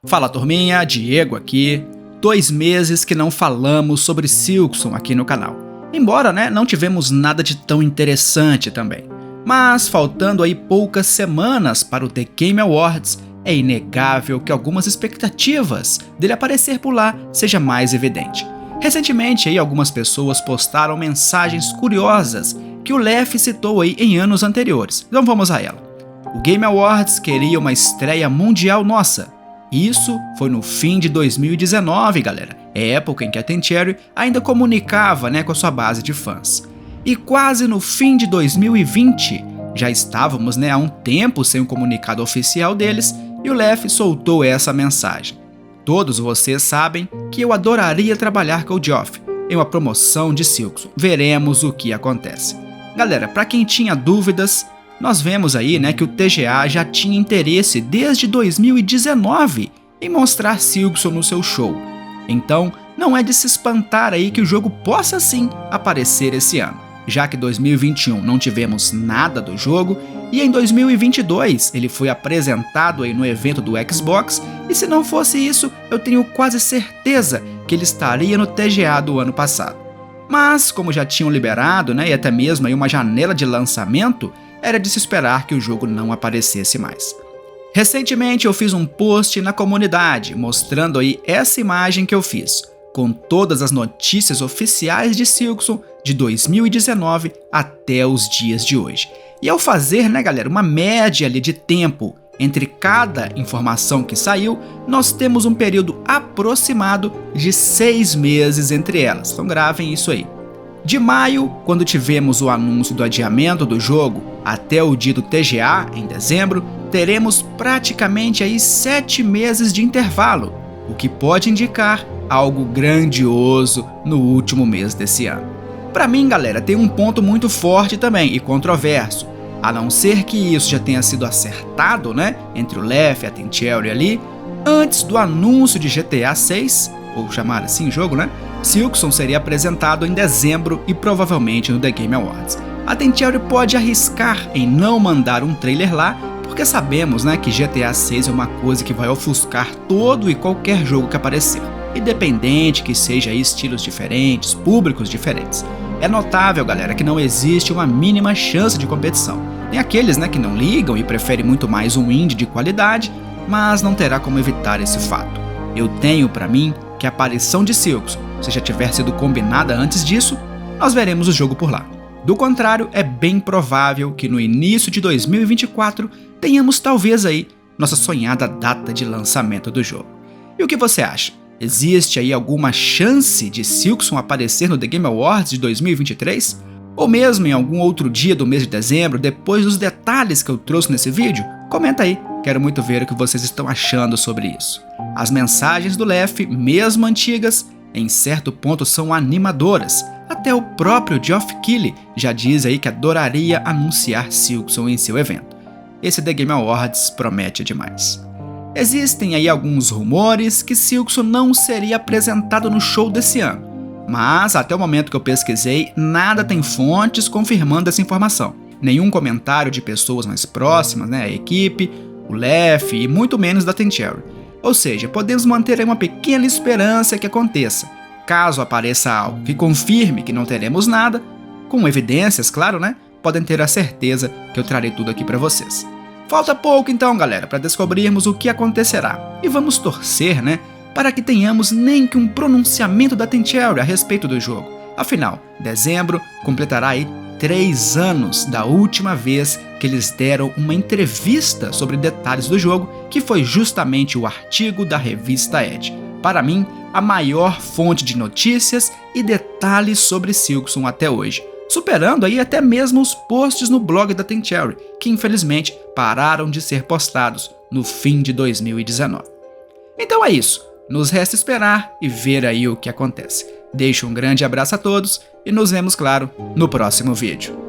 Fala turminha, Diego aqui. 2 meses que não falamos sobre Silksong aqui no canal. Embora, não tivemos nada de tão interessante também. Mas faltando aí poucas semanas para o The Game Awards, é inegável que algumas expectativas dele aparecer por lá seja mais evidente. Recentemente aí algumas pessoas postaram mensagens curiosas que o Lef citou aí em anos anteriores. Então vamos a ela. O Game Awards queria uma estreia mundial nossa. Isso foi no fim de 2019, galera, época em que a Ten Cherry ainda comunicava com a sua base de fãs. E quase no fim de 2020, já estávamos há um tempo sem um comunicado oficial deles, e o Lef soltou essa mensagem. Todos vocês sabem que eu adoraria trabalhar com o Geoff em uma promoção de Silksong. Veremos o que acontece. Galera, para quem tinha dúvidas, nós vemos aí que o TGA já tinha interesse desde 2019 em mostrar Silksong no seu show. Então, não é de se espantar aí que o jogo possa sim aparecer esse ano, já que em 2021 não tivemos nada do jogo e em 2022 ele foi apresentado aí no evento do Xbox, e se não fosse isso, eu tenho quase certeza que ele estaria no TGA do ano passado. Mas, como já tinham liberado e até mesmo aí uma janela de lançamento, era de se esperar que o jogo não aparecesse mais. Recentemente eu fiz um post na comunidade mostrando aí essa imagem que eu fiz, com todas as notícias oficiais de Silksong de 2019 até os dias de hoje. E ao fazer, galera, uma média ali de tempo entre cada informação que saiu, nós temos um período aproximado de 6 meses entre elas. Então gravem isso aí. De maio, quando tivemos o anúncio do adiamento do jogo, até o dia do TGA, em dezembro, teremos praticamente aí 7 meses de intervalo, o que pode indicar algo grandioso no último mês desse ano. Para mim, galera, tem um ponto muito forte também e controverso. A não ser que isso já tenha sido acertado, entre o Lef e a Ten Cherry ali, antes do anúncio de GTA 6, ou chamar assim o jogo, Silksong seria apresentado em dezembro e provavelmente no The Game Awards. A Ten Cherry pode arriscar em não mandar um trailer lá, porque sabemos que GTA 6 é uma coisa que vai ofuscar todo e qualquer jogo que aparecer, independente que seja estilos diferentes, públicos diferentes. É notável, galera, que não existe uma mínima chance de competição. Tem aqueles que não ligam e preferem muito mais um indie de qualidade, mas não terá como evitar esse fato. Eu tenho para mim que a aparição de Silksong, se já tiver sido combinada antes disso, nós veremos o jogo por lá. Do contrário, é bem provável que no início de 2024 tenhamos talvez aí nossa sonhada data de lançamento do jogo. E o que você acha? Existe aí alguma chance de Silksong aparecer no The Game Awards de 2023? Ou mesmo em algum outro dia do mês de dezembro, depois dos detalhes que eu trouxe nesse vídeo? Comenta aí, quero muito ver o que vocês estão achando sobre isso. As mensagens do Lef, mesmo antigas, em certo ponto são animadoras. Até o próprio Geoff Keighley já diz aí que adoraria anunciar Silksong em seu evento. Esse The Game Awards promete demais. Existem aí alguns rumores que Silksong não seria apresentado no show desse ano, mas até o momento que eu pesquisei, nada tem fontes confirmando essa informação. Nenhum comentário de pessoas mais próximas, a equipe, o Lef e muito menos da Ten Cherry. Ou seja, podemos manter aí uma pequena esperança que aconteça. Caso apareça algo que confirme que não teremos nada, com evidências, claro, podem ter a certeza que eu trarei tudo aqui para vocês. Falta pouco então, galera, para descobrirmos o que acontecerá. E vamos torcer, para que tenhamos nem que um pronunciamento da Ten Cherry a respeito do jogo. Afinal, dezembro completará aí 3 anos da última vez que eles deram uma entrevista sobre detalhes do jogo, que foi justamente o artigo da revista Edge. Para mim, a maior fonte de notícias e detalhes sobre Silksong até hoje, superando aí até mesmo os posts no blog da Ten Cherry, que infelizmente pararam de ser postados no fim de 2019. Então é isso, nos resta esperar e ver aí o que acontece. Deixo um grande abraço a todos e nos vemos, claro, no próximo vídeo.